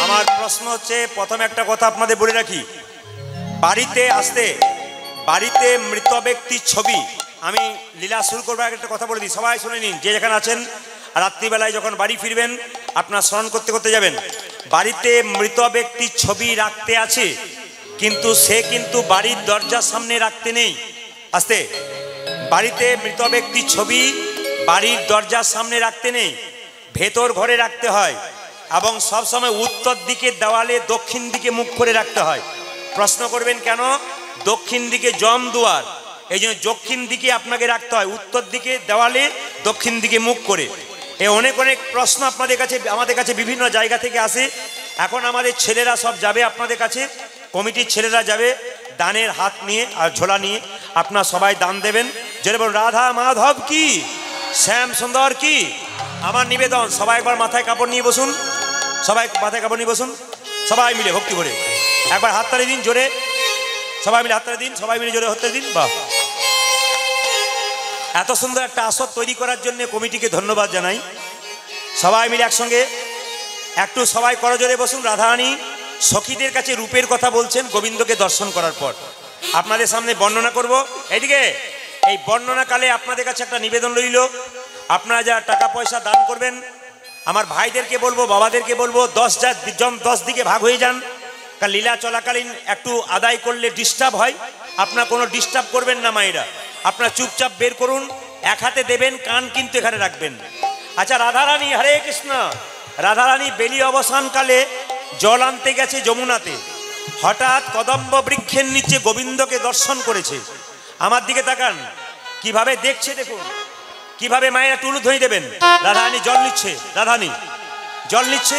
আমার প্রশ্ন হচ্ছে, প্রথমে একটা কথা আপনাদের বলে রাখি, বাড়িতে আসতে বাড়িতে মৃত ব্যক্তির ছবি, আমি লীলা শুরু করবো একটা কথা বলে দিই, সবাই শুনে নিন। যে যেখানে আছেন রাত্রিবেলায় যখন বাড়ি ফিরবেন আপনার স্মরণ করতে করতে যাবেন। বাড়িতে মৃত ব্যক্তির ছবি রাখতে আছে, কিন্তু সে কিন্তু বাড়ির দরজার সামনে রাখতে নেই। আসতে, বাড়িতে মৃত ব্যক্তির ছবি বাড়ির দরজার সামনে রাখতে নেই, ভেতর ঘরে রাখতে হয় এবং সবসময় উত্তর দিকে দেওয়ালে দক্ষিণ দিকে মুখ করে রাখতে হয়। প্রশ্ন করবেন কেন? দক্ষিণ দিকে জম দুয়ার, এই জন্য দক্ষিণ দিকে আপনাকে রাখতে হয়, উত্তর দিকে দেওয়ালে দক্ষিণ দিকে মুখ করে। এ অনেক অনেক প্রশ্ন আপনাদের কাছে আমাদের কাছে বিভিন্ন জায়গা থেকে আসে। এখন আমাদের ছেলেরা সব যাবে আপনাদের কাছে, কমিটির ছেলেরা যাবে দানের হাত নিয়ে আর ঝোলা নিয়ে। আপনারা সবাই দান দেবেন। যেটা বলুন রাধা মাধব কি, শ্যাম সুন্দর কি। আমার নিবেদন, সবাই একবার মাথায় কাপড় নিয়ে বসুন, সবাই মাথায় কাপড় নিয়ে বসুন, সবাই মিলে ভক্তি করে একবার হাততালি দিন জোরে, সবাই মিলে হাততালি দিন, সবাই মিলে জোরে হাততালি দিন। বাহ, এত সুন্দর একটা আসর তৈরি করার জন্য কমিটিকে ধন্যবাদ জানাই। সবাই মিলে একসঙ্গে একটু সবাই করজোরে বসুন। রাধারানী সখীদের কাছে রূপের কথা বলছেন গোবিন্দকে দর্শন করার পর। আপনাদের সামনে বর্ণনা করব। এইদিকে এই বর্ণনাকালে আপনাদের কাছে একটা নিবেদন রইল, আপনারা যা টাকা পয়সা দান করবেন আমার ভাইদেরকে বলবো, বাবাদেরকে বলবো 10 দিকে ভাগ হয়ে যান। কারণ লীলা চলাকালীন একটু আদায় করলে ডিস্টার্ব হয়, আপনারা কোনো ডিস্টার্ব করবেন না মায়েরা, আপনারা চুপচাপ বের করুন। এক হাতে দেবেন, কান কিন্তু এখানে রাখবেন। আচ্ছা, রাধারানী, হরে কৃষ্ণ, রাধারানী বেলি অবসানকালে জল আনতে গেছে যমুনাতে, হঠাৎ কদম্ব বৃক্ষের নিচে গোবিন্দকে দর্শন করেছে। আমার দিকে তাকান, কিভাবে দেখছে দেখুন, কিভাবে মায়েরা টুলু ধরে দেবেন। রাধারানী জল নিচ্ছে, রাধারানী জল নিচ্ছে।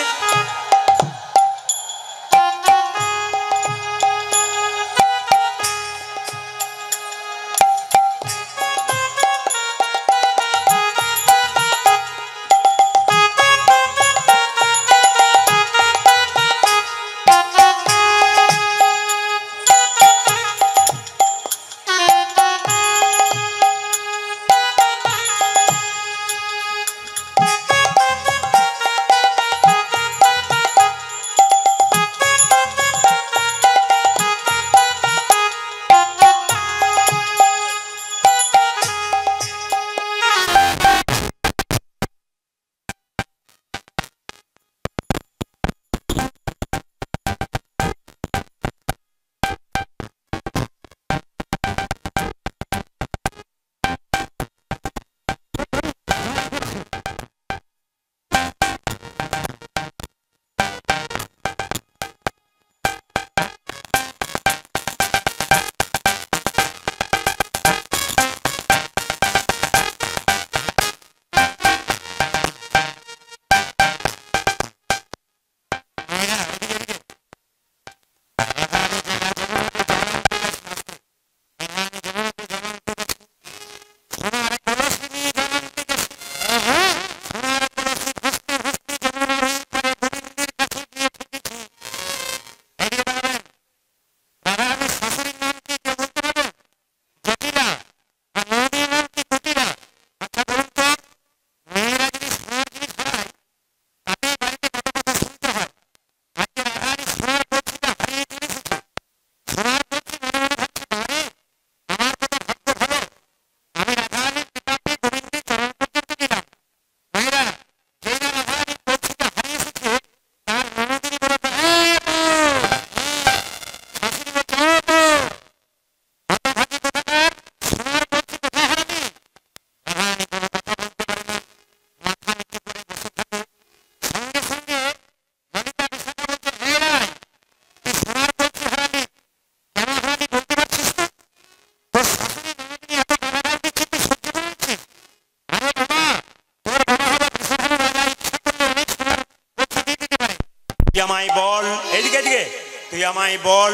আমায় বল, এদিকে এদিকে, তুই আমায় বল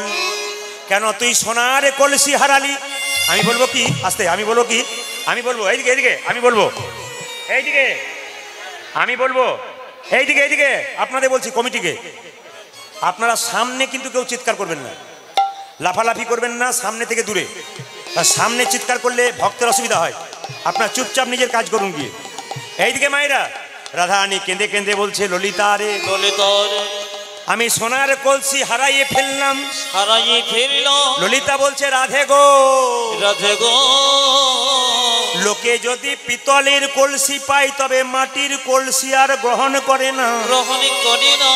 কেন তুই সোনারে কলসি হারালি। আমি বলবো কি, আস্তে, আমি বলবো কি, আমি বলবো এইদিকে এদিকে, আমি বলবো এইদিকে, আমি বলবো এইদিকে এইদিকে। আপনাদের বলছি কমিটিকে, আপনারা সামনে কিন্তু কেউ চিৎকার করবেন না, লাফালাফি করবেন না, সামনে থেকে দূরে। সামনে চিৎকার করলে ভক্তের অসুবিধা হয়, আপনারা চুপচাপ নিজের কাজ করুন গিয়ে। এইদিকে মায়েরা, রাধারানী কেঁদে কেঁদে বলছে ললিতা রে, ললিতা রে, আমি সোনার কলসি হারাইয়ে ফেললাম, হারাইয়ে ফেললাম। ললিতা বলছে রাধে গো, রাধে গো। লোকে যদি পিতলের কলসি পায় তবে মাটির কলসি আর গ্রহণ করে না, গ্রহণ করে না।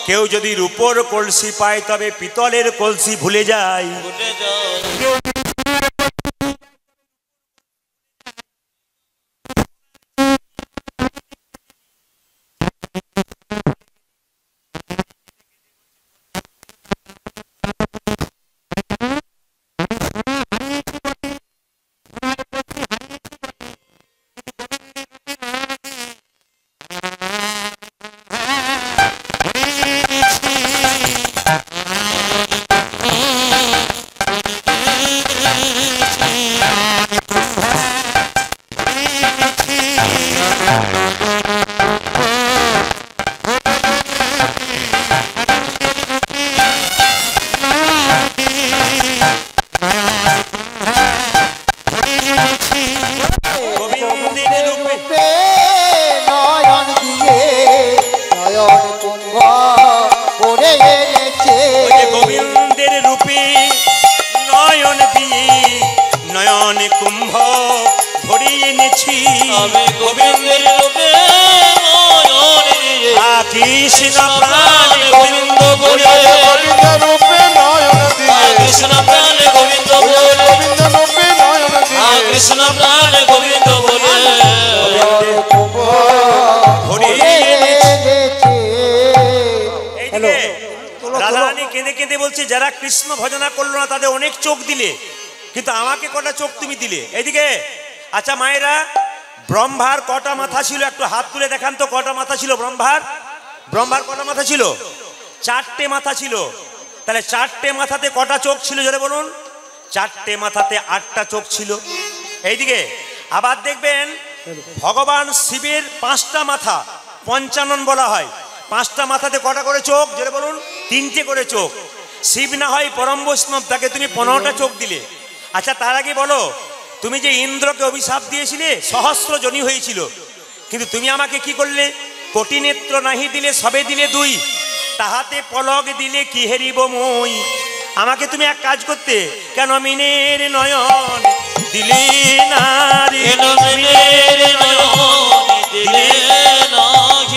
কেউ যদি রূপোর কলসি পায় তবে পিতলের কলসি ভুলে যায়। ভুলে যায়। গোবিন্দের রূপে নয়ন দিয়ে নয়ন কুম্ভ ভরিয়ে এনেছি, আমি গোবিন্দের রূপে নয়ন দিয়ে কৃষ্ণ প্রাণ গোবিন্দ বলে, গোবিন্দ রূপে নয়ন দিয়ে, কৃষ্ণ প্রাণ গোবিন্দ বলে, গোবিন্দ রূপে নয়ন দিয়ে, কৃষ্ণ প্রাণ গোবিন্দ বলে ভরিয়ে এনেছি। এইদিকে রাধারানী কেঁদে কেঁদে বলছে যারা কৃষ্ণ ভজনা করলো না তাদের অনেক চোখ দিলে, কিন্তু আমাকে কটা চোখ তুমি দিলে। এইদিকে আচ্ছা মায়েরা, ব্রহ্মার কটা মাথা ছিল একটু হাত তুলে দেখান তো, কটা মাথা ছিল ব্রহ্মার? ব্রহ্মার কটা মাথা ছিল? 4টে মাথা ছিল। তাহলে 4টে মাথাতে কটা চোখ ছিল জোরে বলুন? 4টে মাথাতে 8টা চোখ ছিল। এইদিকে আবার দেখবেন ভগবান শিবের 5টা মাথা, পঞ্চানন বলা হয়। 5টা মাথাতে কটা করে চোখ জোরে বলুন? 3টে করে চোখ। শিব না হয় পরম বৈষ্ণব, তাকে তুমি 15টা চোখ দিলে। আচ্ছা তার আগে বলো, তুমি যে ইন্দ্রকে অভিশাপ দিয়েছিলে সহস্র জনি হয়েছিল, কিন্তু তুমি আমাকে কি করলে? কোটি নেত্র নাহি দিলে সবে দিলে 2, তাহাতে পলক দিলে কি হেরিব মই। আমাকে তুমি এক কাজ করতে, কেন মিনের নয়ন দিলে না রে, মিনের নয়ন দিলে না।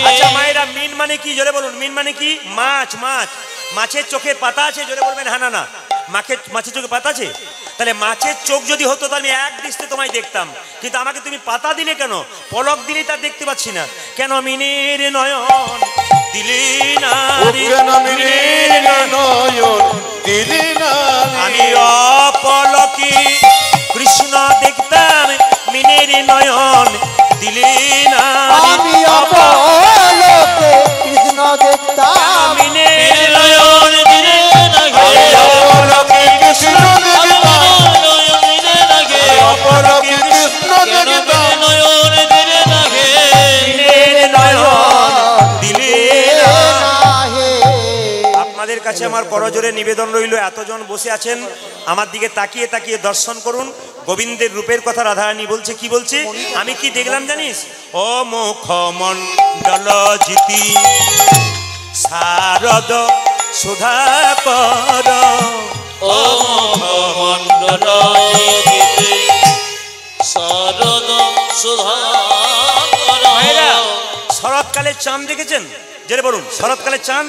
আচ্ছা মায়েরা, মিন মানে কি জোরে বলুন? মিন মানে কি? মাছ। মাছ, মাছের চোখের পাতা আছে জোরে বলবেন? হ্যাঁ না না, মাছের চোখে পাতা আছে? তাহলে মাছের চোখ যদি হতো তাহলে আমি এক দৃষ্টে তোমায় দেখতাম, কিন্তু আমাকে তুমি পাতা দিলে কেন? পলক দিলে তা দেখতে পাচ্ছি না কেন? মিনের নয়ন দিলে না রে, মিনের নয়ন দিলি না, আমি অপলকে কৃষ্ণ দেখতাম, মিনের নয়ন দিলে না, আমি অপলকে কৃষ্ণ দেখতাম, মিনের নয়ন দিলে না, অপলকে কৃষ্ণ দেখতাম, অপলকে কৃষ্ণ দেখতাম, নয়ন দিলে না গে, মিনের নয়ন দিলে না। হে আপনাদের কাছে আমার করজোরে নিবেদন রইল, এতজন বসে আছেন আমার দিকে তাকিয়ে তাকিয়ে দর্শন করুন। গোবিন্দের রূপের কথা রাধারানী বলছে। কি বলছে? আমি কি দেখলাম জানিস? ও মুখমণ্ডল জিতি শারদ সুধাকর, ও মণ্ডল গীতে শরদ সুধাকর। মায়েরা, শরৎকালে চাঁদ দেখেছেন? যেটা বলুন, শরৎকালে চাঁদ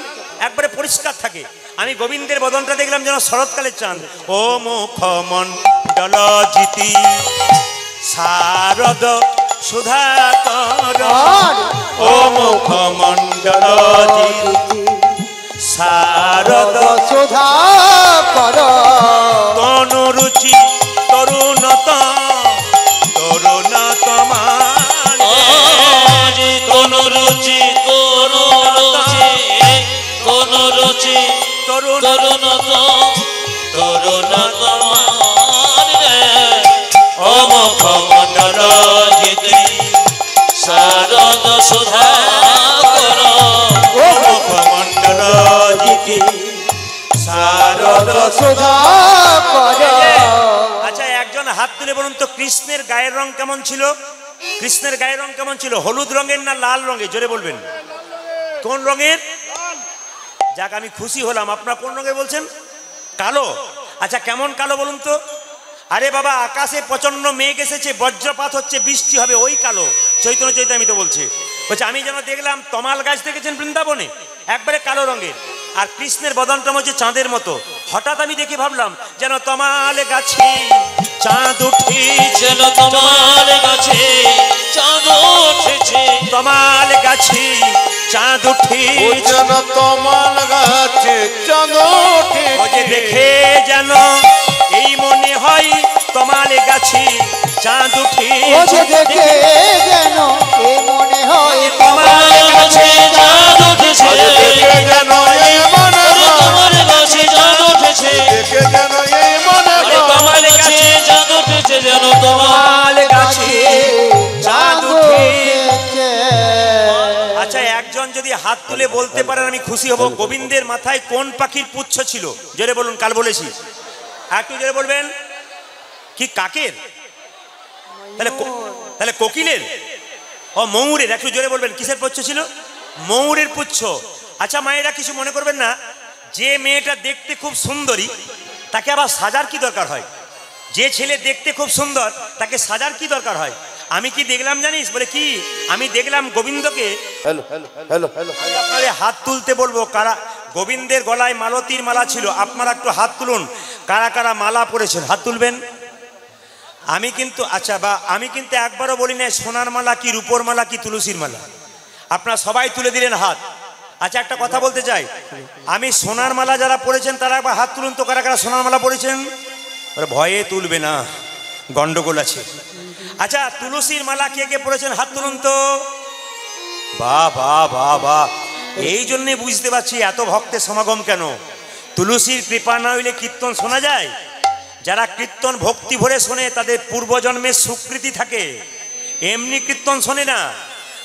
একবারে পরিষ্কার থাকে। আমি গোবিন্দের বদনটা দেখলাম যেন শরৎকালের চাঁদ। ও মুখমণ্ডল জিতি শারদ সুধাকর, ও মুখমণ্ডল জিতি শারদ সুধাকর, তনু রুচি তরুণত তরুণত আজি কোন রুচি কোন রুচি কোন রুচি তরুণ তরুণত তরুণত রে ও মুখমণ্ডল জিতি শারদ সুধাকর, ও মুখমণ্ডল জিতি শারদ সুধাকর। আচ্ছা একজন হাত তুলে বলুন তো, কৃষ্ণের গায়ের রং কেমন ছিল? কৃষ্ণের গায়ের রং কেমন ছিল? হলুদ রঙের না লাল রঙের? জোরে বলবেন। কোন রঙের? যাক আমি খুশি হলাম। আপনারা কোন রঙের বলছেন? কালো। আচ্ছা কেমন কালো বলুন তো? আরে বাবা, আকাশে প্রচন্ড মেঘ এসেছে, বজ্রপাত হচ্ছে, বৃষ্টি হবে, ওই কালো। চৈতন্য চৈতামিত বলছে, বলছে আমি যেন দেখলাম তমাল গাছ দেখেছেন বৃন্দাবনে, একবারে কালো রঙের, আর কৃষ্ণের বদনটা হচ্ছে চাঁদের মতো। হঠাৎ আমি দেখে ভাবলাম যেন তমাল গাছে চাঁদ উঠেছে, যেন তোমার কাছে চাঁদ উঠেছে, তমাল গাছে চাঁদ ও উঠেছে, যেন তোমার গাছে চাঁদ ও যে দেখে যেন এই মনে হয় তমাল গাছে চাঁদ ও উঠেছে, যে দেখে যেন এ মনে হয় তোমার কাছে চাঁদ উঠেছে, দেখে যেন এই মনে হয়, তোমার কাছে চাঁদ উঠেছে, দেখে যেন এই মনে হয়, তোমার কাছে চাঁদ উঠেছে, যেন তোমার তমাল গাছে চাঁদ উঠেছে। উঠেছে। আচ্ছা একজন যদি হাত তুলে বলতে পারেন আমি খুশি হব, গোবিন্দের মাথায় কোন পাখির পুচ্ছ ছিল? জোরে বলুন, কাল বলেছি, একটু জোরে বলবেন। কি কাকের? তাহলে কোকিলের? ও ময়ূরের। একটু জোরে বলবেন, কিসের পুচ্ছ ছিল? ময়ূরের পুচ্ছ। আচ্ছা মায়েরা কিছু মনে করবেন না, যে মেয়েটা দেখতে খুব সুন্দরী তাকে আবার সাজার কি দরকার হয়? যে ছেলে দেখতে খুব সুন্দর তাকে সাজার কি দরকার হয়? আমি কি দেখলাম জানিস? বলে কি? আমি দেখলাম গোবিন্দকে। হ্যালো হ্যালো হ্যালো হ্যালো আপনাদের হাত তুলতে বলবো, কারা গোবিন্দের গলায় মালতীর মালা ছিল, আপনারা একটু হাত তুলুন, কারা কারা মালা পরেছেন হাত তুলবেন। আমি কিন্তু আচ্ছা বা আমি কিন্তু একবারও বলি না সোনার মালা কি রূপোর মালা কি তুলসীর মালা, আপনারা সবাই তুলে দিলেন হাত। আচ্ছা একটা কথা বলতে চাই, আমি সোনার মালা যারা পরেছেন তারা একবার হাত তুলুন তো, কারা কারা সোনার মালা পরেছেন? ভয়ে তুলবে না, গন্ডগোল আছে। আচ্ছা তুলসীর মালা কে কে পরেছেন হাত তুলুন তো। বাহ বাহ বাহ বাহ, এই জন্যে বুঝতে পারছি এত ভক্তের সমাগম কেন। তুলসীর কৃপা না হইলে কীর্তন শোনা যায়? যারা কীর্তন ভক্তি ভরে শোনে তাদের পূর্বজন্মের স্বীকৃতি থাকে, এমনি কীর্তন শোনে না।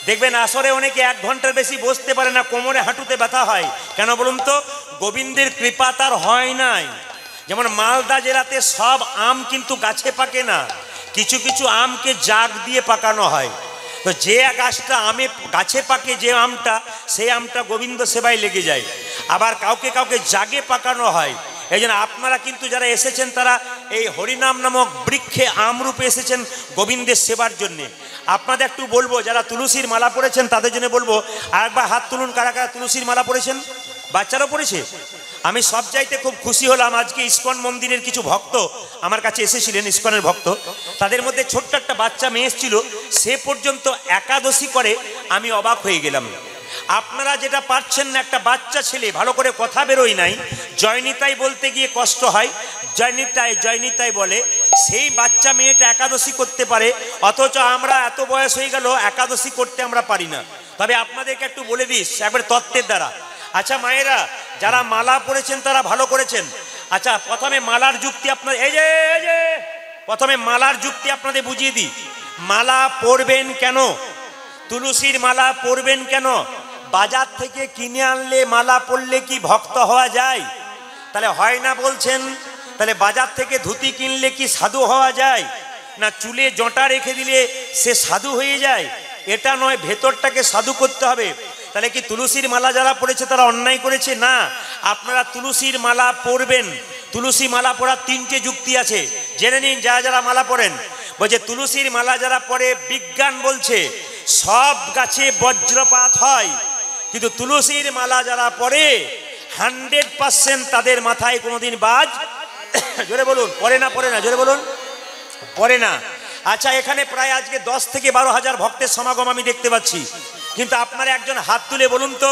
দেখবেন আসরে অনেকে 1 ঘন্টার বেশি বসতে পারে না, কোমরে হাঁটুতে ব্যথা হয়। কেন বলুন তো? গোবিন্দের কৃপা তার হয় নাই। যেমন মালদা জেলাতে সব আম কিন্তু গাছে পাকে না, কিছু কিছু আমকে জাগ দিয়ে পাকানো হয়। তো যে গাছটা আমে গাছে পাকে যে আমটা, সেই আমটা গোবিন্দ সেবায় লেগে যায়। আবার কাউকে কাউকে জাগে পাকানো হয়। এই জন্য আপনারা কিন্তু যারা এসেছেন তারা এই হরিনাম নামক বৃক্ষে আমরূপে এসেছেন গোবিন্দের সেবার জন্যে। আপনাদের একটু বলবো, যারা তুলসীর মালা পরেছেন তাদের জন্য বলবো আরেকবার হাত তুলুন, কারা কারা তুলসীর মালা পরেছেন? বাচ্চারাও পড়েছে। আমি সব চাইতে খুব খুশি হলাম, আজকে ইস্কন মন্দিরের কিছু ভক্ত আমার কাছে এসেছিলেন, ইস্কনের ভক্ত। তাদের মধ্যে ছোট্ট একটা বাচ্চা মেয়ে এসেছিল, সে পর্যন্ত একাদশী করে। আমি অবাক হয়ে গেলাম। আপনারা যেটা পারছেন না, একটা বাচ্চা ছেলে ভালো করে কথা বেরোই নাই, জয়নিতাই বলতে গিয়ে কষ্ট হয়, জয়নিতাই জয়নিতাই বলে, সেই বাচ্চা মেয়েটা একাদশী করতে পারে, অথচ আমরা এত বয়স হয়ে গেল একাদশী করতে আমরা পারি না। তবে আপনাদেরকে একটু বলে দিস একবার তত্ত্বের দ্বারা। আচ্ছা মায়েরা যারা মালা পরেছেন তারা ভালো করেছেন। আচ্ছা প্রথমে মালার যুক্তি আপনার এই যে প্রথমে মালার যুক্তি আপনাদের বুঝিয়ে দিই। মালা পরবেন কেন? তুলসীর মালা পরবেন কেন? বাজার থেকে কিনে আনলে মালা পরলে কি ভক্ত হওয়া যায়? তাহলে হয় না বলছেন। তাহলে বাজার থেকে ধুতি কিনলে কি সাধু হওয়া যায়? না চুলে জটা রেখে দিলে সে সাধু হয়ে যায়? এটা নয়, ভেতরটাকে সাধু করতে হবে। তাহলে কি তুলসীর মালা যারা পড়েছে তারা অন্যায় করেছে? না, আপনারা তুলসীর মালা পরবেন। তুলসী মালা পরার 3টে যুক্তি আছে, জেনে নিন যারা যারা মালা পরেন। বলছে তুলসীর মালা যারা পরে, বিজ্ঞান বলছে সব গাছে বজ্রপাত হয়, কিন্তু তুলসীর মালা যারা পরে 100% তাদের মাথায় কোনোদিন বাজ জোরে বলুন পড়ে না, পড়ে না, জোরে বলুন পড়ে না। আচ্ছা এখানে প্রায় আজকে 10 থেকে 12 হাজার ভক্তের সমাগম আমি দেখতে পাচ্ছি, কিন্তু আপনারা একজন হাত তুলে বলুন তো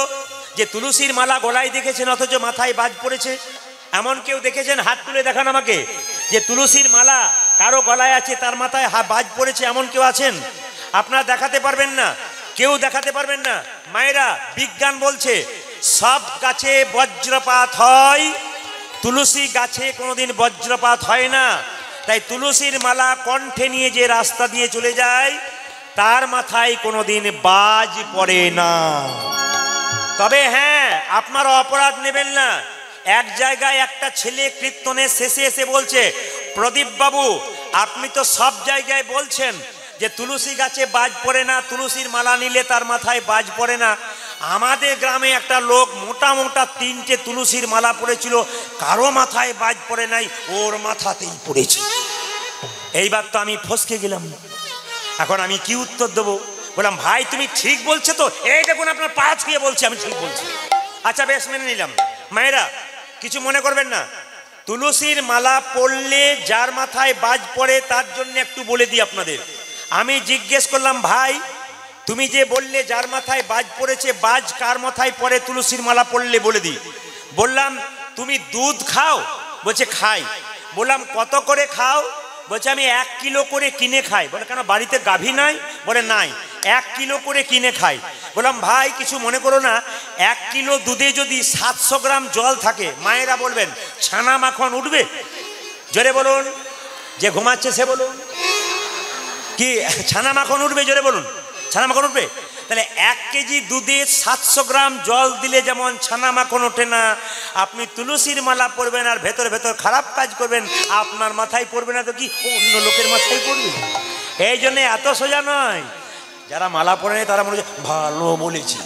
যে তুলসীর মালা গলায় দেখেছেন অথচ মাথায় বাজ পড়েছে? এমন কেউ দেখেছেন? হাত তুলে দেখান আমাকে যে তুলসীর মালা কারো গলায় আছে তার মাথায় বাজ পড়েছে, এমন কেউ আছেন? আপনারা দেখাতে পারবেন না, কেউ দেখাতে পারবেন না। মায়েরা বিজ্ঞান বলছে সব গাছে বজ্রপাত হয়, তুলসী গাছে কোনোদিন বজ্রপাত হয় না। তাই তুলসীর মালা কণ্ঠে নিয়ে যে রাস্তা দিয়ে চলে যায় তার মাথায় কোনোদিন বাজ পড়ে না। তবে হ্যাঁ, আপনারা অপরাধ নেবেন না। এক জায়গায় একটা ছেলে কীর্তনের শেষে এসে বলছে, প্রদীপ বাবু আপনি তো সব জায়গায় বলছেন যে তুলসী গাছে বাজ পড়ে না, তুলসীর মালা নিলে তার মাথায় বাজ পড়ে না, আমাদের গ্রামে একটা লোক মোটা মোটা 3টে তুলসীর মালা পড়েছিল, কারো মাথায় বাজ পড়ে নাই, ওর মাথাতেই পড়েছে। এইবার তো আমি ফসকে গেলাম, এখন আমি কি উত্তর দেবো? বললাম ভাই তুমি ঠিক বলছো তো, এই দেখুন আপনার পা ছুঁয়ে বলছি আমি ঠিক বলছি। আচ্ছা বেশ, মেনে নিলাম। মায়েরা কিছু মনে করবেন না, তুলসীর মালা পড়লে যার মাথায় বাজ পড়ে তার জন্য একটু বলে দিই আপনাদের। আমি জিজ্ঞেস করলাম ভাই তুমি যে বললে যার মাথায় বাজ পড়েছে, বাজ কার মাথায় পড়ে তুলসীর মালা পড়লে বলে দিই। বললাম তুমি দুধ খাও? বলছে খাই। বললাম কত করে খাও? বলছে আমি 1 কিলো করে কিনে খাই। বলে কেন বাড়িতে গাভী নাই? বলে নাই, 1 কিলো করে কিনে খাই। বললাম ভাই কিছু মনে করো না, 1 কিলো দুধে যদি 700 গ্রাম জল থাকে, মায়েরা বলবেন ছানা মাখন উঠবে? জোরে বলুন, যে ঘুমাচ্ছে সে বলুন, কি ছানা মাখন উঠবে? জোরে বলুন, ছানা মাখন উঠবে? তাহলে 1 কেজি দুধে 700 গ্রাম জল দিলে যেমন ছানা মাখন ওঠে না, আপনি তুলসীর মালা পরবেন আর ভেতর ভেতর খারাপ কাজ করবেন, আপনার মাথায় পড়বে না তো কি অন্য লোকের মাথায় পড়বে? এই জন্য এত সোজা নয়। যারা মালা পরে নেই তারা মনে হচ্ছে ভালো বলেছি,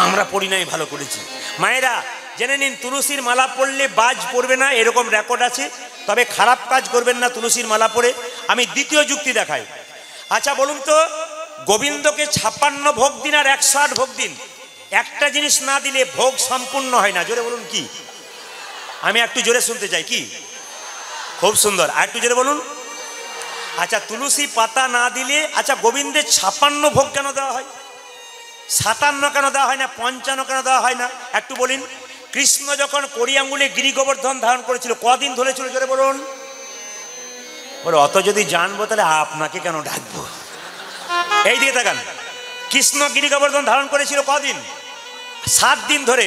আমরা পড়ি নাই ভালো করেছি। মায়েরা জেনে নিন, তুলসীর মালা পড়লে বাজ পড়বে না এরকম রেকর্ড আছে, তবে খারাপ কাজ করবেন না তুলসীর মালা পরে। আমি দ্বিতীয় যুক্তি দেখাই। আচ্ছা বলুন তো, গোবিন্দকে 56 ভোগ দিন আর 108 ভোগ দিন, একটা জিনিস না দিলে ভোগ সম্পূর্ণ হয় না। জোরে বলুন কি? আমি একটু জোরে শুনতে চাই। কি? খুব সুন্দর, আর একটু জোরে বলুন। আচ্ছা তুলসী পাতা না দিলে, আচ্ছা গোবিন্দের 56 ভোগ কেন দেওয়া হয়? 57 কেন দেওয়া হয় না? 55 কেন দেওয়া হয় না? একটু বলিন। কৃষ্ণ যখন কড়ি আঙ্গুলে গিরি গোবর্ধন ধারণ করেছিল কদিন ধরেছিল? জোরে বলুন। বলে অত যদি জানবো তাহলে আপনাকে কেন ডাকবো? এই দিকে তাকান, কৃষ্ণ গিরি গোবর্ধন ধারণ করেছিল কদিন? 7 দিন ধরে,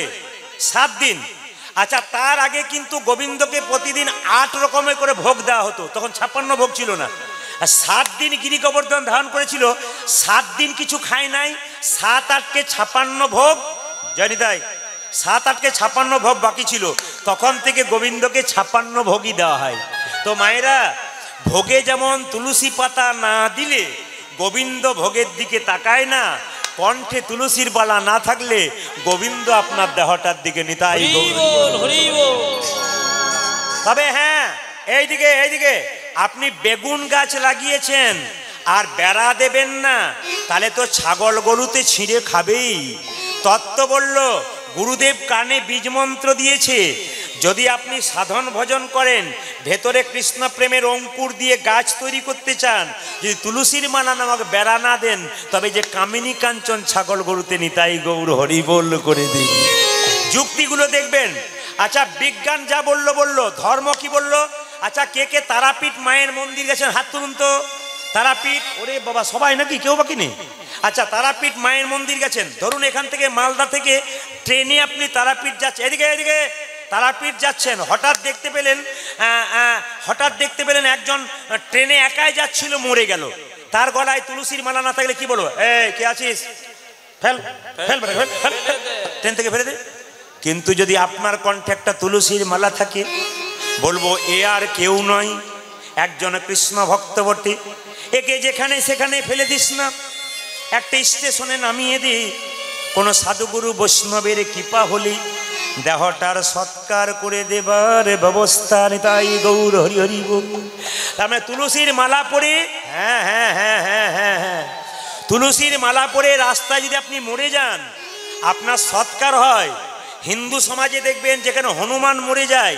7 দিন। আচ্ছা তার আগে কিন্তু গোবিন্দকে প্রতিদিন 8 রকমের করে ভোগ দেওয়া হতো, তখন 56 ভোগ ছিল না। আর 7 দিন গিরি গোবর্ধন ধারণ করেছিল, 7 দিন কিছু খায় নাই, 7 8 56 ভোগ। জানিতাই 7 8 56 ভোগ বাকি ছিল, তখন থেকে গোবিন্দকে 56 ভোগই দেওয়া হয়। তো মায়েরা ভোগে যেমন তুলসী পাতা না দিলে গোবিন্দ ভোগের দিকে তাকায় না, কণ্ঠে তুলসীর বালা না থাকলে গোবিন্দ আপনার দেহটার দিকে নিতাই তবে হ্যাঁ এইদিকে আপনি বেগুন গাছ লাগিয়েছেন আর বেড়া দেবেন না, তাহলে তো ছাগল গরুতে ছিঁড়ে খাবেই। তত্ত্ব বলল, গুরুদেব কানে বীজ মন্ত্র দিয়েছে, যদি আপনি সাধন ভজন করেন, ভেতরে কৃষ্ণ প্রেমের অঙ্কুর দিয়ে গাছ তৈরি করতে চান, যদি তুলসীর মালা নামক বেড়া না দেন, তবে যে কামিনী কাঞ্চন ছাগল গরুতে নিতাই গৌর হরি বল করে দিন। যুক্তিগুলো দেখবেন। আচ্ছা বিজ্ঞান যা বললো, ধর্ম কি বললো? আচ্ছা কে কে তারাপীঠ মায়ের মন্দির গেছেন? হাত তুলুন তো। তারাপীঠ, ওরে বাবা সবাই নাকি, কেউ বাকি নেই? আচ্ছা তারাপীঠ মায়ের মন্দির গেছেন, ধরুন এখান থেকে মালদা থেকে ট্রেনে আপনি তারাপীঠ যাচ্ছেন, এদিকে তারাপীঠ যাচ্ছেন, হঠাৎ দেখতে পেলেন একজন ট্রেনে একাই যাচ্ছিল, মরে গেল। তার গলায় তুলসীর মালা না থাকলে কি বলবো? কে আছিস, ফেল ট্রেন থেকে ফেলে দে। কিন্তু যদি আপনার কণ্ঠে একটা তুলসীর মালা থাকে, বলবো এ আর কেউ নয়, একজন কৃষ্ণ ভক্ত বটে, একে যেখানে সেখানে ফেলে দিস না, একটা স্টেশনে নামিয়ে দি, কোনো সাধুগুরু বৈষ্ণবের কৃপা হলি দেহটার সৎকার করে দেবার ব্যবস্থা নিতাই গৌর হরি হরি বল। তার মানে তুলসীর মালা পরে, হ্যাঁ তুলসীর মালা পরে রাস্তায় যদি আপনি মরে যান, আপনার সৎকার হয়। হিন্দু সমাজে দেখবেন যেখানে হনুমান মরে যায়,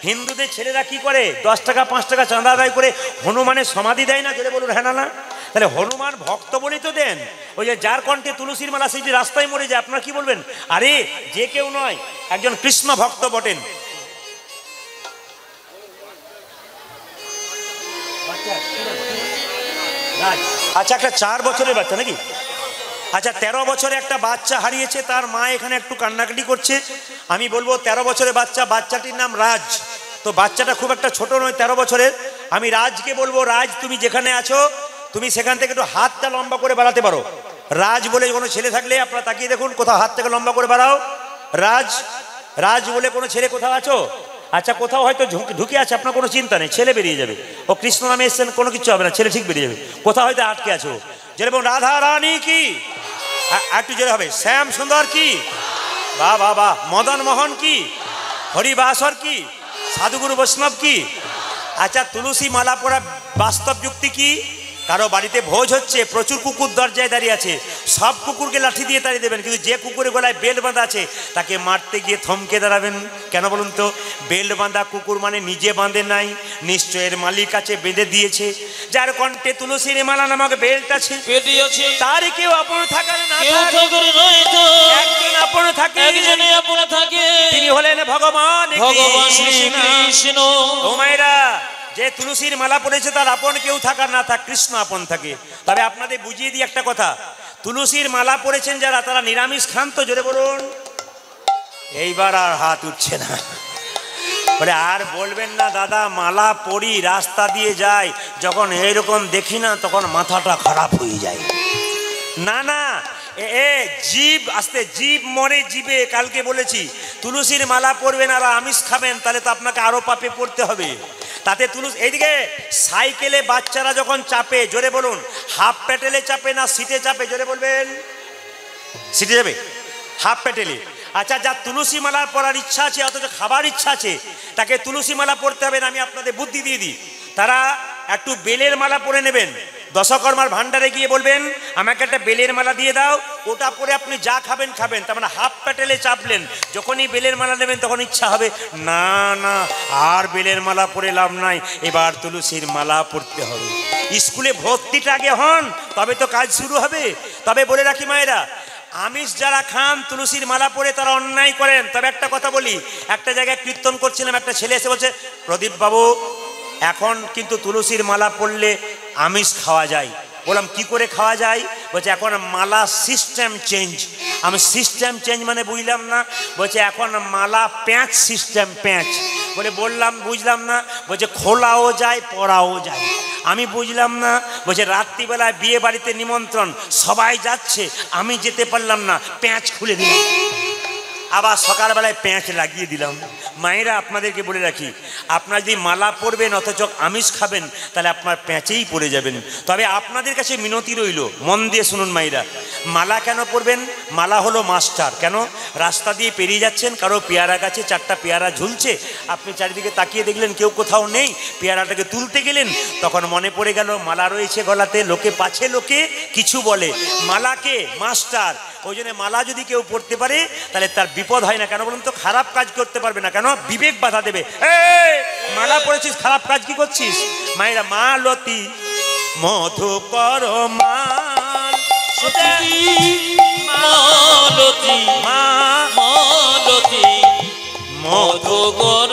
হিন্দুদের ছেলেরা কি করে, 10 টাকা 5 টাকা চাঁদা আদায় করে হনুমানের সমাধি দেয় না? যেটা বলুন হ্যাঁ না? তাহলে হনুমান ভক্ত বলেই তো দেন। ওই যে যার কণ্ঠে তুলসীর মালা, সেই যে রাস্তায় মরে যায়, আপনারা কি বলবেন? আরে যে কেউ নয়, একজন কৃষ্ণ ভক্ত বটেন। আচ্ছা একটা 4 বছরের বাচ্চা নাকি? আচ্ছা 13 বছরে একটা বাচ্চা হারিয়েছে, তার মা এখানে একটু কান্নাকাটি করছে। আমি বলবো 13 বছরের বাচ্চা, বাচ্চাটির নাম রাজ। তো বাচ্চাটা খুব একটা ছোট নয়, 13 বছরের। আমি রাজকে বলবো, রাজ তুমি যেখানে আছো, তুমি সেখান থেকে একটু হাতটা লম্বা করে বাড়াতে পারো। রাজ বলে কোনো ছেলে থাকলে আপনারা তাকিয়ে দেখুন, কোথাও হাত থেকে লম্বা করে বাড়াও। রাজ বলে কোনো ছেলে কোথাও আছো? আচ্ছা কোথাও হয়তো ঢুকে আছে, আপনার কোনো চিন্তা নেই, ছেলে বেরিয়ে যাবে। ও কৃষ্ণ নামে এসছেন, কোনো কিছু হবে না, ছেলে ঠিক বেরিয়ে যাবে। কোথাও হয়তো আটকে আছো, যেরকম রাধা রানী কি, একটু জোরে হবে। শ্যাম সুন্দর কি, বাহ বাহ বাহ। মদন মোহন কি, হরিবাসর কি, সাধুগুরু বৈষ্ণব কি। আচ্ছা, তুলসী মালা পরা বাস্তব যুক্তি কি? কারো বাড়িতে ভোজ হচ্ছে, প্রচুর কুকুর দরজায় দাঁড়িয়ে আছে, সব কুকুরকে লাঠি দিয়ে তাড়িয়ে দেবেন, কিন্তু যে কুকুরের গলায় বেল্ট বাঁধা আছে তাকে মারতে গিয়ে থমকে দাঁড়াবেন কেন বলুন তো? বেল্ট বাঁধা কুকুর মানে নিজে বাঁধে নাই, নিশ্চয়ের মালিক কাছে বেঁধে দিয়েছে। যার কণ্ঠে তুলসীর মালা নামক বেল্ট আছে, তার কেউ আপন থাকে না, একজন আপন থাকে, তিনি হলেন ভগবান শ্রীকৃষ্ণ। ও মায়েরা, যে তুলসীর মালা পড়েছে তার আপন কেউ থাকার না থাক, কৃষ্ণ আপন থাকে। তবে আপনাদের বুঝিয়ে দিই একটা কথা, তুলসীর মালা পড়েছেন যারা, তারা নিরামিষ খান তো? জোরে বলুন। এইবার আর হাত উঠছে না। বলে আর বলবেন না দাদা, মালা পড়ি, রাস্তা দিয়ে যাই, যখন এইরকম দেখি না তখন মাথাটা খারাপ হয়ে যায়। না না, জীব আসতে, জীব মরে জীবে। কালকে বলেছি তুলসীর মালা পরবেন আর আমিষ খাবেন, তাহলে তো আপনাকে আরো পাপে পড়তে হবে। তাতে তুলসী, এইদিকে সাইকেলে বাচ্চারা যখন চাপে, জোরে বলুন, হাফ প্যাটেলে চাপে না সিটে চাপে? জোরে বলবেন। সিটে যাবে, হাফ প্যাটেলে। আচ্ছা, যার তুলসী মালা পরার ইচ্ছা আছে অথচ খাবার ইচ্ছা আছে, তাকে তুলসী মালা পরতে হবে না। আমি আপনাদের বুদ্ধি দিয়ে দিই, তারা একটু বেলের মালা পরে নেবেন, দশকর্মার ভান্ডারে গিয়ে বলবেন আমাকে একটা বেলের মালা দিয়ে দাও, ওটা পরে আপনি যা খাবেন খাবেন। তার মানে হাফ প্যাটেলে চাপলেন, যখনই বেলের মালা নেবেন তখন ইচ্ছা হবে না না আর বেলের মালা পরে লাভ নাই, এবার তুলসীর মালা পরতে হবে। স্কুলে ভর্তিটা আগে হন, তবে তো কাজ শুরু হবে। তবে বলে রাখি মায়েরা, আমিষ যারা খান তুলসীর মালা পরে তারা অন্যায় করেন। তবে একটা কথা বলি, একটা জায়গায় কীর্তন করছিলাম, একটা ছেলে এসে বলছে, প্রদীপ বাবু এখন কিন্তু তুলসীর মালা পড়লে আমিষ খাওয়া যায়। বললাম কি করে খাওয়া যায়? বলছে এখন মালা সিস্টেম চেঞ্জ। আমি সিস্টেম চেঞ্জ মানে বুঝলাম না। বলছে এখন মালা প্যাঁচ সিস্টেম, প্যাঁচ। বলে বললাম বুঝলাম না। বলছে খোলাও যায় পরাও যায়। আমি বুঝলাম না। বলছে রাত্রিবেলায় বিয়ে বাড়িতে নিমন্ত্রণ, সবাই যাচ্ছে, আমি যেতে পারলাম না, প্যাঁচ খুলে দিলাম, আবার সকালবেলায় প্যাঁচ লাগিয়ে দিলাম। মায়েরা আপনাদেরকে বলে রাখি, আপনারা যদি মালা পরবেন অথচ আমিষ খাবেন, তাহলে আপনার প্যাঁচেই পড়ে যাবেন। তবে আপনাদের কাছে মিনতি রইল, মন দিয়ে শুনুন মায়েরা, মালা কেন পরবেন? মালা হলো মাস্টার। কেন? রাস্তা দিয়ে পেরিয়ে যাচ্ছেন, কারো পেয়ারা গাছে 4টা পেয়ারা ঝুলছে, আপনি চারিদিকে তাকিয়ে দেখলেন কেউ কোথাও নেই, পেয়ারাটাকে তুলতে গেলেন, তখন মনে পড়ে গেল মালা রয়েছে গলাতে, লোকে পাছে লোকে কিছু বলে, মালাকে মাস্টার। ওই জন্য মালা যদি কেউ পড়তে পারে তাহলে তার বিপদ হয় না। কেন বলুন তো? খারাপ কাজ করতে পারবে না। কেন? বিবেক বাধা দেবে। মালা পড়েছিস, খারাপ কাজ কি করছিস? মায়েরা, মালতী মধু কর মাল, মালতী মালতী মধু কর,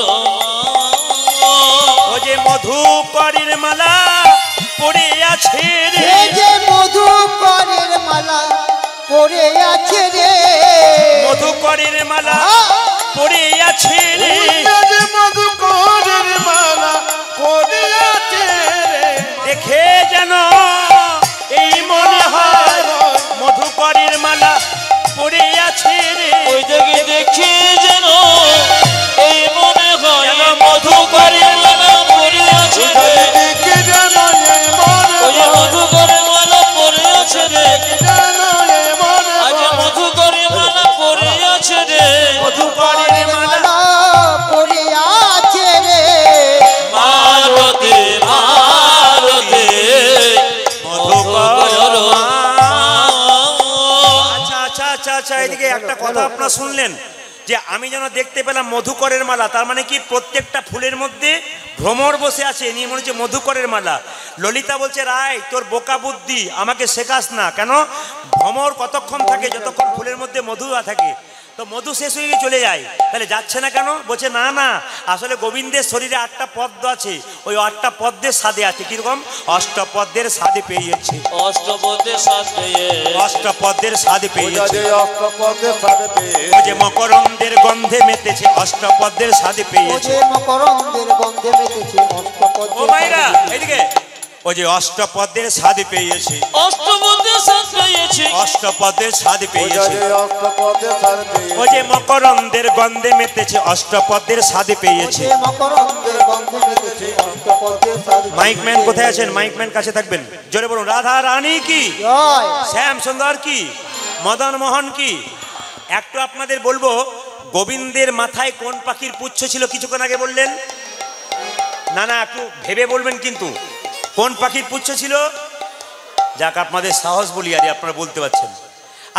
ও যে মধু করির মালা পড়ে আছে রে, যে মধু করের মালা পড়ে আছে রে, মধু করির মালা পড়ে আছে রে, মধুকরের মালা পড়ে আছে রে, দেখে যেন এই মনে হয় মধু করির মালা পড়ে আছে রে। ওই দিকে দেখে যেন এই মনে হয় মধু করে মালা পড়ে আছে রে, দেখে যেন এই মনে ওই যে মধু করে মালা পড়ে আছে রে, যেন এই মনে আজ মধু করে মালা পড়ে আছে রে, মধু করির মালা পড়ে আছে রে, মালতী মালতী মধু কর। আচ্ছা আচ্ছা আচ্ছা আচ্ছা, এদিকে একটা কথা আপনারা শুনলেন যে আমি যেন দেখতে পেলাম মধুকরের মালা, তার মানে কি প্রত্যেকটা ফুলের মধ্যে ভ্রমর বসে আছে, নিয়ে মনে হচ্ছে মধুকরের মালা। ললিতা বলছে, রায় তোর বোকা বুদ্ধি, আমাকে শেখাস না। কেন? ভ্রমর কতক্ষণ থাকে? যতক্ষণ ফুলের মধ্যে মধু থাকে। তো মধু শেষ হয়ে গিয়ে চলে যায়, তাহলে যাচ্ছে না কেন? বলছে না না, আসলে গোবিন্দের শরীরে 8টা পদ্ম আছে, ওই 8টা পদ্মের স্বাদে আছে। কিরকম? অষ্টপদ্মের স্বাদে পেয়েছে, অষ্টপদের সাথে অষ্টপদ্মের স্বাদে পেয়েছে, অষ্টপদে সাথে পেয়ে ও যে মকরন্দের গন্ধে মেতেছে, অষ্টপদ্মের স্বাদে পেয়েছে। যে মকরন্দের গন্ধে মেতেছে, অষ্টপদ। ও মাইরা এদিকে, ও যে অষ্টপদ্মের স্বাদ পেয়েছে, অষ্টপদের সাথে পেয়েছে, অষ্টপদ্মের স্বাদ পেয়েছে, অষ্টপদে সাথে পেয়ে ও যে মকরন্দের গন্ধে মেতেছে, অষ্টপদ্মের স্বাদ পেয়েছে। যে মকরন্দের গন্ধে মেতেছে, অষ্টপদের সাথে। মাইকম্যান কোথায় আছেন? মাইকম্যান কাছে থাকবেন, জোরে বলুন রাধা রানী কি, জয়। শ্যাম সুন্দর কি, মদন মোহন কি? একটু আপনাদের বলবো, গোবিন্দের মাথায় কোন পাখির পুচ্ছ ছিল কিছুক্ষণ আগে বললেন? না না, একটু ভেবে বলবেন কিন্তু, কোন পাখির পুচ্ছ ছিল? যাক, আপনাদের সাহস বলি আরে, আপনারা বলতে পারছেন।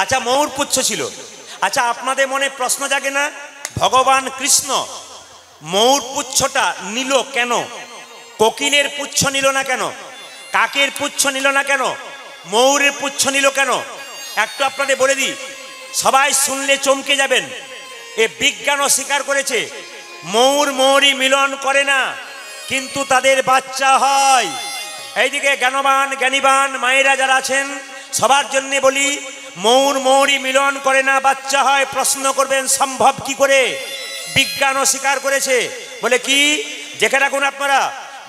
আচ্ছা, ময়ূর পুচ্ছ ছিল। আচ্ছা, আপনাদের মনে প্রশ্ন জাগে না, ভগবান কৃষ্ণ ময়ূর পুচ্ছটা নিল কেন? কোকিলের পুচ্ছ নিল না কেন? কাকের পুচ্ছ নিল না কেন? ময়ূরের পুচ্ছ নিল কেন? একটু আপনাদের বলে দিই, সবাই শুনলে চমকে যাবেন। এ বিজ্ঞানও স্বীকার করেছে, ময়ূর ময়ূরী মিলন করে না, কিন্তু তাদের বাচ্চা হয়। এইদিকে জ্ঞানবান জ্ঞানীবান মায়েরা যারা আছেন সবার জন্য বলি, ময়ূর ময়ূরী মিলন করে না, বাচ্চা হয়। প্রশ্ন করবেন সম্ভব কি করে? বিজ্ঞানও স্বীকার করেছে। বলে কি? দেখে রাখুন আপনারা,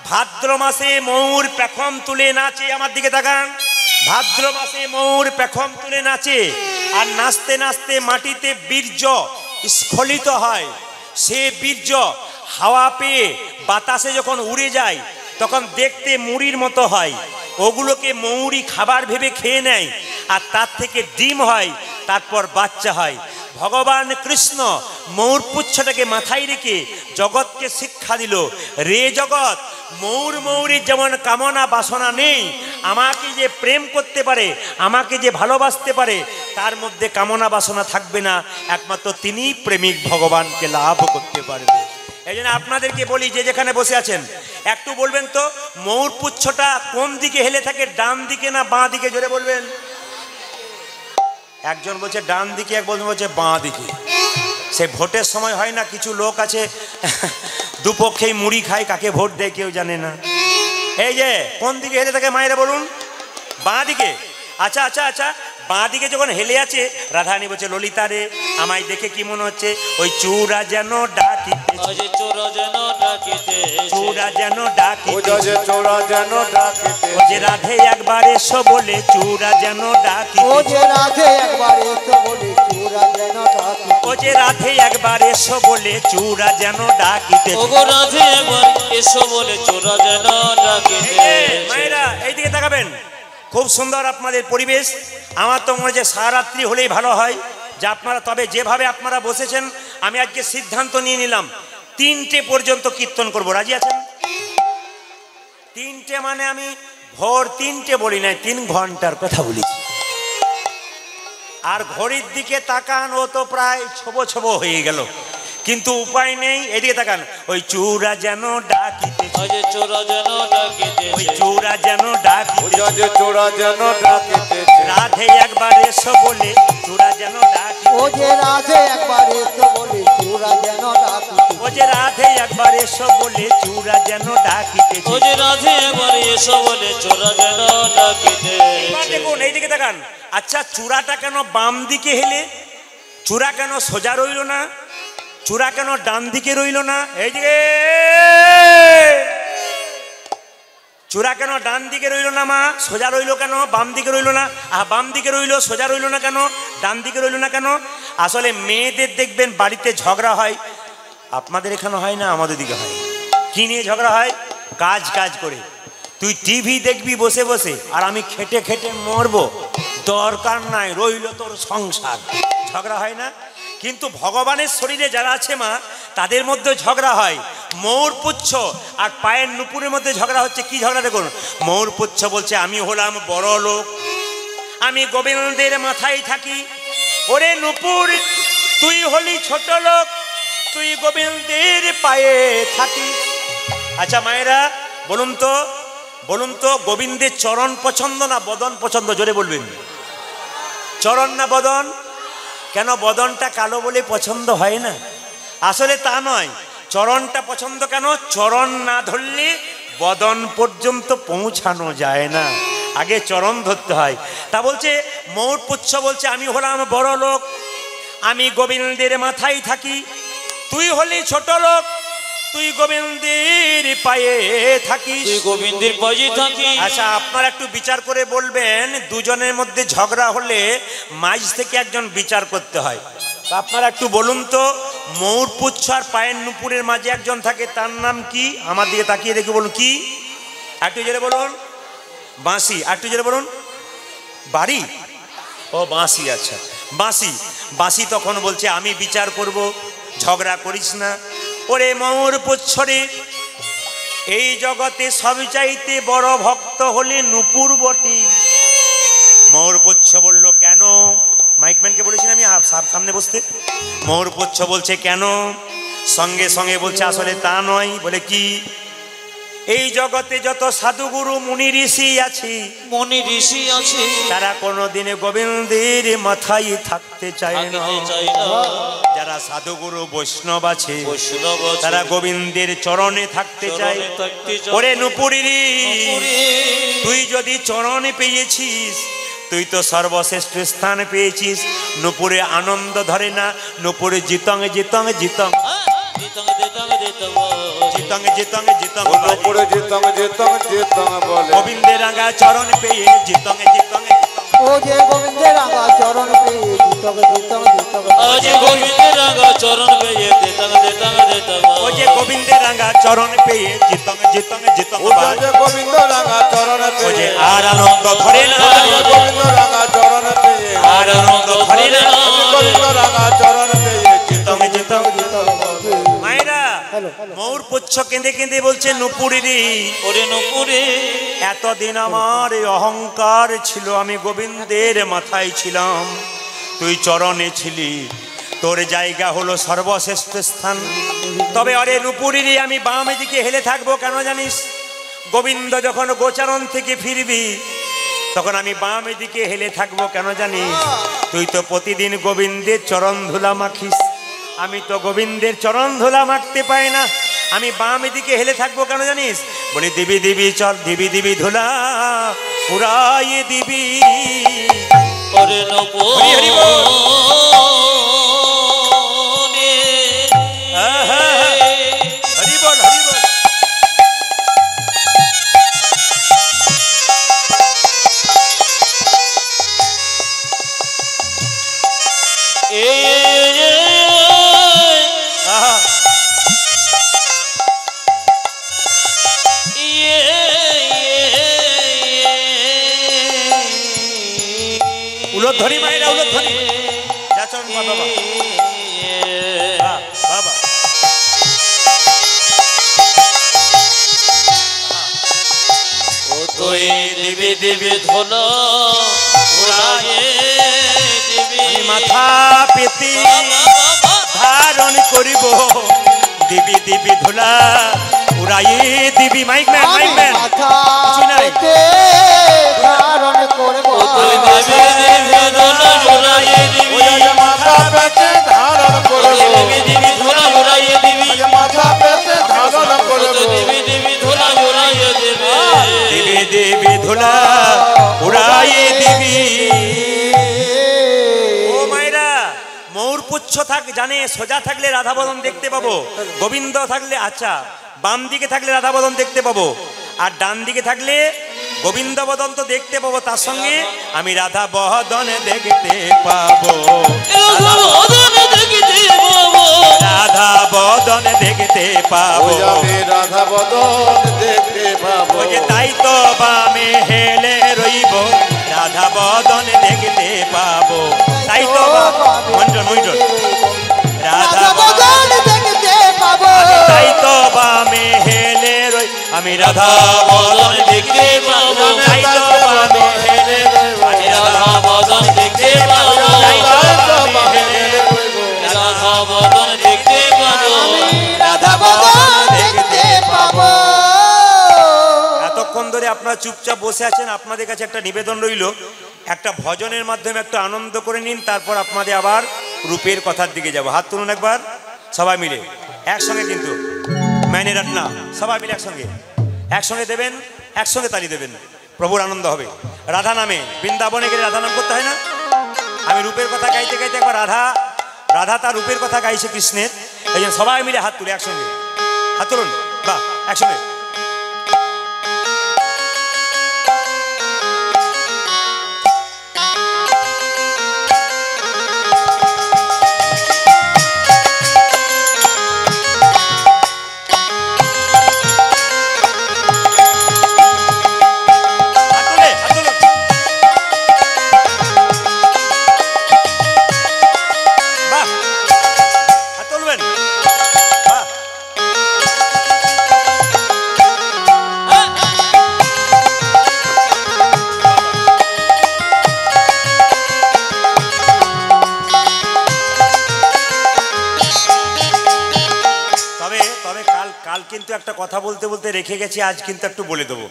ভাদ্র মাসে ময়ূর পেখম তুলে নাচে। আমার দিকে তাকান, ভাদ্র মাসে ময়ূর পেখম তুলে নাচে, আর নাচতে নাচতে মাটিতে বীর্য স্খলিত হয়। সে বীর্য হাওয়া পেয়ে বাতাসে যখন উড়ে যায় তখন দেখতে মুড়ির মতো হয়। ওগুলোকে ময়ূরী খাবার ভেবে খেয়ে নেয়, আর তার থেকে ডিম হয়, তারপর বাচ্চা হয়। ভগবান কৃষ্ণ ময়ূর পুচ্ছটাকে মাথায় রেখে জগৎকে শিক্ষা দিল, রে জগৎ, ময়ূর ময়ূরীর যেমন কামনা বাসনা নেই, আমাকে যে প্রেম করতে পারে, আমাকে যে ভালোবাসতে পারে, তার মধ্যে কামনা বাসনা থাকবে না। একমাত্র তিনি প্রেমিক ভগবানকে লাভ করতে পারবে। এই জন্য আপনাদেরকে বলি, যে যেখানে বসে আছেন একটু বলবেন তো, ময়ূর পুচ্ছটা কোন দিকে হেলে থাকে, ডান দিকে না বাঁ দিকে? জোরে বলবেন। একজন বলছে ডান দিকে, এক বলছে বাঁ দিকে। সে ভোটের সময় হয় না, কিছু লোক আছে দুপক্ষেই মুড়ি খায়, কাকে ভোট দেয় কেউ জানে না। এই যে কোন দিকে হেলে থাকে মায়েরা বলুন? বাঁ দিকে। আচ্ছা আচ্ছা আচ্ছা, বাঁ দিকে যখন হেলে আছে, রাধারানী বলছে, ললিতা রে, আমায় দেখে কি মনে হচ্ছে? ওই চূড়া যেন ডাকিতে, চোরা যেন ডাকিতে, চূড়া যেন ডাকিতে, চোরা যেন ডাকিতে, ও যে রাধে একবার এসো বলে চূড়া যেন ডাকিতে, ও যে রাধে একবার এসো বলে চূড়া যেন ডাকিতে, ও যে রাধে একবার এসো বলে চূড়া যেন ডাকিতে। ওগো রাধে একবার এসো বলে চোরা যেন ডাকিতে। মায়েরা এইদিকে তাকাবেন, খুব সুন্দর আপনাদের পরিবেশ। আমার তো মনে হচ্ছে সারারাত্রি হলেই ভালো হয়। যে আপনারা, তবে যেভাবে আপনারা বসেছেন, আমি আজকে সিদ্ধান্ত নিয়ে নিলাম 3টে পর্যন্ত কীর্তন করব। রাজি আছেন? 3টে মানে আমি ভোর 3টে বলি নাই, 3 ঘন্টার কথা বলেছি। আর ঘড়ির দিকে তাকান, ও তো প্রায় ছোবো ছোবো হয়ে গেল, কিন্তু উপায় নেই। এদিকে তাকান, ওই চূড়া যেন ডাকিতে, চোরা যেন ডাকিতে, ওই চূড়া যেন ডাকিতে, চোরা যেন ডাকিতে, রাধে একবার এসো বলে চূড়া যেন ডাকিতে, ও যে রাধে একবার এসো বলে চূড়া যেন ডাকিতে, ও যে রাধে একবার এসো বলে চূড়া যেন ডাকিতে। ও যে রাধে একবার এসো বলে চোরা যেন ডাকিতে। এবার দেখুন, এইদিকে তাকান। আচ্ছা, চূড়াটা কেন বাম দিকে হেলে? চূড়া কেন সোজা রইল না? চূড়া কেন ডান দিকে রইল না? এইদিকে চূড়া কেন ডান দিকে রইল না মা? সোজা রইল কেন? বাম দিকে রইল না? বাম দিকে রইল, সোজা রইল না কেন? ডান দিকে রইল না কেন? আসলে মেয়েদের দেখবেন বাড়িতে ঝগড়া হয়, আপনাদের এখানে হয় না, আমাদের দিকে হয়। কি নিয়ে ঝগড়া হয়? কাজ কাজ করে। তুই টিভি দেখবি বসে বসে, আর আমি খেটে খেটে মরবো, দরকার নাই, রইল তোর সংসার। ঝগড়া হয় না? কিন্তু ভগবানের শরীরে যারা আছে মা, তাদের মধ্যে ঝগড়া হয়। ময়ূর পুচ্ছ আর পায়ের নুপুরের মধ্যে ঝগড়া হচ্ছে। কি ঝগড়া দেখুন, ময়ূর পুচ্ছ বলছে, আমি হলাম বড় লোক, আমি গোবিন্দের মাথায় থাকি। ওরে নুপুর, তুই হলি ছোট লোক, তুই গোবিন্দের পায়ে থাকিস। আচ্ছা মায়েরা বলুন তো, বলুন তো, গোবিন্দের চরণ পছন্দ না বদন পছন্দ? জোরে বলবেন। চরণ না বদন? কেন বদনটা কালো বলে পছন্দ হয় না? আসলে তা নয়। চরণটা পছন্দ কেন? চরণ না ধরলে বদন পর্যন্ত পৌঁছানো যায় না, আগে চরণ ধরতে হয়। তা বলছে ময়ূর পুচ্ছ বলছে, আমি হলাম বড় লোক, আমি গোবিন্দের মাথায় থাকি। তুই হলি ছোট লোক, তুই গোবিন্দের পায়ে থাকিস। তুই গোবিন্দের পায়ে থাকিস। আচ্ছা, আপনারা একটু বিচার করে বলবেন, দুজনের মধ্যে ঝগড়া হলে মাঝ থেকে একজন বিচার করতে হয়। তা আপনারা একটু বলুন তো, ময়ূর পুচ্ছ আর পায়ের নুপুরের মাঝে একজন থাকে, তার নাম কি? আমার দিকে তাকিয়ে দেখে বলুন কি? একটু জোরে বলুন। বাঁশি। একটু জোরে বলুন। বাড়ি। ও বাঁশি, আচ্ছা বাঁশি। বাঁশি তখন বলছে আমি বিচার করব, ঝগড়া করিস না। ওরে ময়ূর পুচ্ছরে, এই জগতে সবচাইতে বড় ভক্ত হলে নূপুর বটে। ময়ূর পুচ্ছ বলল কেন? মাইকম্যানকে বলেছি আমি সামনে বসতে। ময়ূর পুচ্ছ বলছে কেন? সঙ্গে সঙ্গে বলছে আসলে তা নয়। বলে কি? এই জগতে যত সাধুগুরু মুনি ঋষি আছে, মনি ঋষি আছে, তারা কোনোদিনে গোবিন্দের মাথায় থাকতে চায় না। চাই না। যারা সাধুগুরু বৈষ্ণব আছে, বৈষ্ণব আছে, তারা গোবিন্দের চরণে থাকতে চায়। চরণে থাকতে চায়। ওরে নুপুরি, নুপুরি, তুই যদি চরণে পেয়েছিস, তুই তো সর্বশ্রেষ্ঠ স্থান পেয়েছিস। নুপুরে আনন্দ ধরে না, নুপুরে জিতং জিতং জিতং দিতং দিতং দিতং জিতং জিতং জিতং পুরে জিতং জিতং জিতং বলে। গোবিন্দের রাঙা চরণ পেয়ে জিতং জিতং ও যে গোবিন্দের রাঙা চরণ পেয়ে জিতক জিতক জিতক আজ গোবিন্দের রাঙা চরণ পেয়ে দিতং দিতং দিতং ও যে গোবিন্দের রাঙা চরণ পেয়ে জিতং জিতং জিতং ও যে গোবিন্দ রাঙা চরণ ও যে পেয়ে, আর আনন্দ ধরে না, গোবিন্দ রাঙা চরণ পেয়ে, আর আনন্দ ধরে না। গোবিন্দ রাঙা চরণ পেয়ে জিতং জিতং জিতক মায়েরা ময়ূর পুচ্ছ কেঁদে কেঁদে বলছে নুপুরিরি, ওরে নুপুরে, এতদিন আমার এই অহংকার ছিল, আমি গোবিন্দের মাথায় ছিলাম, তুই চরণে ছিলি, তোর জায়গা হলো সর্বশ্রেষ্ঠ স্থান। তবে আরে নুপুরিরি, আমি বামে দিকে হেলে থাকবো কেন জানিস? গোবিন্দ যখন গোচারণ থেকে ফিরবি, তখন আমি বামে দিকে হেলে থাকবো কেন জানিস? তুই তো প্রতিদিন গোবিন্দের চরণ ধুলা মাখিস, আমি তো গোবিন্দের চরণ ধুলা মাখতে পাই না, আমি বাম দিকে হেলে থাকবো কেন জানিস? বলি দিবি দিবি চল, দিবি দিবি ধুলা উড়াইয়ে দিবি। ওরে নুপুরে, হরি হরি বল। আহা, হরি বল হরি বল। আহা, উলধ্বনি মায়েরা উলধ্বনি, যা চরণ পা বাবা, বাবা ও তুই দিবি দিবি ধন উড়ায়ে দিবি, আমি মাথা পেতে ধারণ করিব, দিবি দিবি ধুলা উড়াইয়ে দিবি। মাইকম্যান আমি মাইকম্যান মাথা কিছু নাই। পেতে ধারণ করব ও তুই দিবি দিবি ধন উড়ায়ে দিবি, ওই যে মাথা পেতে ধারণ করবো, দিবি দিবি ধন উড়ায়ে দিবি, ওই যে মাথা পেতে ধারণ করবো, দিবি দিবি ধন উড়ায়ে দিবি, দিবি দিবি ধুলা উড়াইয়ে দিবি। ও মায়েরা, ময়ূর পুচ্ছ থাক জানে সোজা থাকলে রাধা বদন দেখতে পাবো, গোবিন্দ থাকলে আচ্ছা বাম দিকে থাকলে রাধা বদন দেখতে পাবো, আর ডান দিকে থাকলে গোবিন্দ বদন তো দেখতে পাবো, তার সঙ্গে আমি রাধা বদন দেখতে পাবো, রাধা বদন দেখতে পাবো। ওই আমি রাধা বদন দেখতে পাবো। ওই যে তাই তো বামে হেলে রইব, রাধা বদন দেখতে পাবো, তাই তো মন্ডন মন্ডন রাধা রাধা বদন দেখতে পাবো, তাই তো বামে হেলে রই, আমি রাধা বদন দেখতে পাবো, তাই তো বামে হেলে রই, আমি রাধা বদন দেখতে পাবো, তাই তো বামে হেলে রই, রাধা বদন দেখতে পাবো, রাধা বদন দেখতে পাবো। এতক্ষণ ধরে আপনারা চুপচাপ বসে আছেন, আপনাদের কাছে একটা নিবেদন রইল, একটা ভজনের মাধ্যমে একটু আনন্দ করে নিন, তারপর আপনাদের আবার রূপের কথার দিকে যাব। হাত তুলুন একবার সবাই মিলে একসঙ্গে, কিন্তু ম্যানে রাটনা সবাই মিলে একসঙ্গে একসঙ্গে দেবেন, একসঙ্গে তালি দেবেন, প্রভুর আনন্দ হবে। রাধা নামে বৃন্দাবনে গেলে রাধা নাম করতে হয় না? আমি রূপের কথা গাইতে গাইতে একবার রাধা রাধা তার রূপের কথা গাইছে কৃষ্ণের, এই জন্য সবাই মিলে হাত তুলে একসঙ্গে, হাত তুলুন বাহ একসঙ্গে। তবে কাল কাল কিন্তু একটা কথা বলতে বলতে রেখে গেছি, আজ কিন্তু একটু বলে দেবো,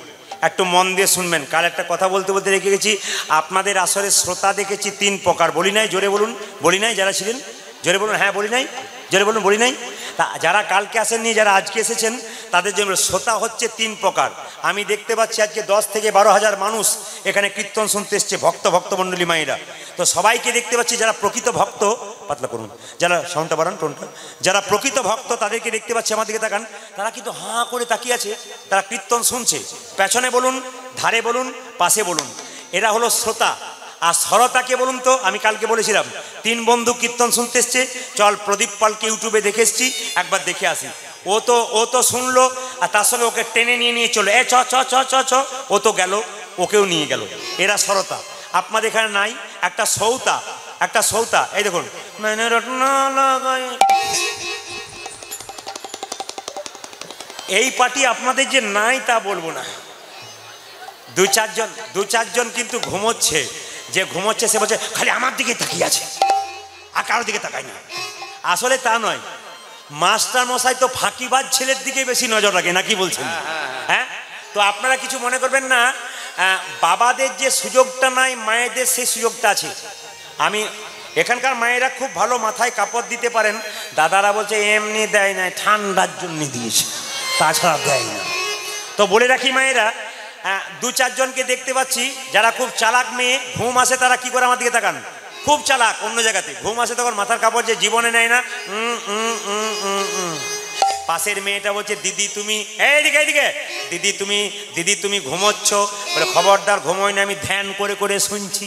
একটু মন দিয়ে শুনবেন। কাল একটা কথা বলতে বলতে রেখে গেছি, আপনাদের আসরে শ্রোতা দেখেছি 3 প্রকার। বলি নাই? জোরে বলুন। বলি নাই? যারা ছিলেন জোরে বলুন। হ্যাঁ বলি নাই? জোরে বলুন। বলি নাই? তা যারা কালকে আসেননি, যারা আজকে এসেছেন, তাদের জন্য শ্রোতা হচ্ছে 3 প্রকার। আমি দেখতে পাচ্ছি আজকে 10 থেকে 12,000 মানুষ এখানে কীর্তন শুনতে এসছে, ভক্তমণ্ডলী মায়েরা। তো সবাইকে দেখতে পাচ্ছি যারা প্রকৃত ভক্ত, পাতলা করুন, যারা সাউন্ডটা বাড়ান, টোনটা, যারা প্রকৃত ভক্ত তাদেরকে দেখতে পাচ্ছি, আমার দিকে তাকান, তারা কিন্তু হাঁ করে তাকিয়ে আছে, তারা কীর্তন শুনছে। পেছনে বলুন, ধারে বলুন, পাশে বলুন, এরা হলো শ্রোতা। আর সরতাকে বলুন তো, আমি কালকে বলেছিলাম 3 বন্ধু কীর্তন শুনতে এসছে, চল প্রদীপ পালকে ইউটিউবে দেখে এসছি, একবার দেখে আসি। ও তো শুনলো, আর তার সঙ্গে ওকে টেনে নিয়ে চলো, চ চ চ চ চ, ও তো গেল, ওকেও নিয়ে গেল। এরা সরতা। আপনাদের এখানে নাই? একটা সৌতা, এই দেখুন, এই পার্টি আপনাদের যে নাই তা বলবো না। 2-4 জন কিন্তু ঘুমোচ্ছে, যে ঘুমোচ্ছে সে বলছে খালি আমার দিকে তাকিয়ে আছে, আর কারোর দিকে তাকায় না। আসলে তা নয়, মাস্টার মশাই তো ফাঁকিবাজ ছেলের দিকে বেশি নজর রাখে, নাকি বলছেন? হ্যাঁ, তো আপনারা কিছু মনে করবেন না, বাবাদের যে সুযোগটা নাই, মায়েদের সেই সুযোগটা আছে। আমি এখানকার মায়েরা খুব ভালো মাথায় কাপড় দিতে পারেন, দাদারা বলছে এমনি দেয় না, ঠান্ডার জন্য দিয়েছে, তাছাড়া দেয় না। তো বলে রাখি মায়েরা, 2-4 জনকে দেখতে পাচ্ছি যারা খুব চালাক মেয়ে, ঘুম আসে তারা কি করে, আমার দিকে তাকান, খুব চালাক, অন্য জায়গাতে ঘুম আসে তখন মাথার কাপড় যে জীবনে নেয় না। পাশের মেয়েটা বলছে দিদি তুমি, এইদিকে দিদি তুমি ঘুমোচ্ছ, বলে খবরদার ঘুমোই না, আমি ধ্যান করে করে শুনছি।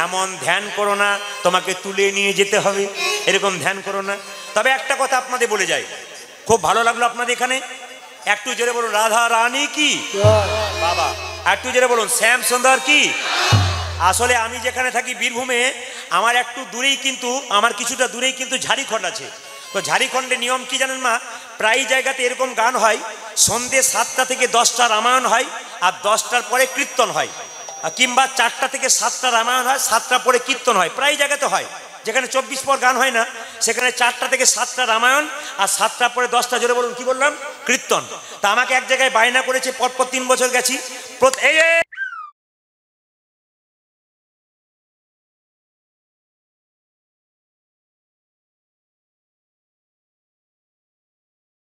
এমন ধ্যান করো না, তোমাকে তুলে নিয়ে যেতে হবে, এরকম ধ্যান করো না। তবে একটা কথা আপনাদের বলে যাই, খুব ভালো লাগলো আপনাদের এখানে, একটু জোরে বলুন রাধা রানী কি বাবা, একটু জোরে বলুন শ্যাম সুন্দর কি। আসলে আমি যেখানে থাকি বীরভূমে, আমার একটু দূরেই কিন্তু, আমার কিছুটা দূরেই কিন্তু ঝাড়িখণ্ড আছে। তো ঝাড়িখণ্ডের নিয়ম কি জানেন মা, প্রায় জায়গাতে এরকম গান হয়, সন্ধ্যে 7টা থেকে 10টা রামায়ণ হয়, আর 10টার পরে কীর্তন হয়, কিংবা 4টা থেকে 7টা রামায়ণ হয়, 7টা পরে কীর্তন হয়, প্রায় জায়গাতে হয়। যেখানে 24 পর গান হয় না, সেখানে 4টা থেকে 7টা রামায়ণ, আর 7টা পরে 10টা, জোরে বলুন কি বললাম, কীর্তন। তা আমাকে এক জায়গায় বায়না করেছে, পরপর 3 বছর গেছি,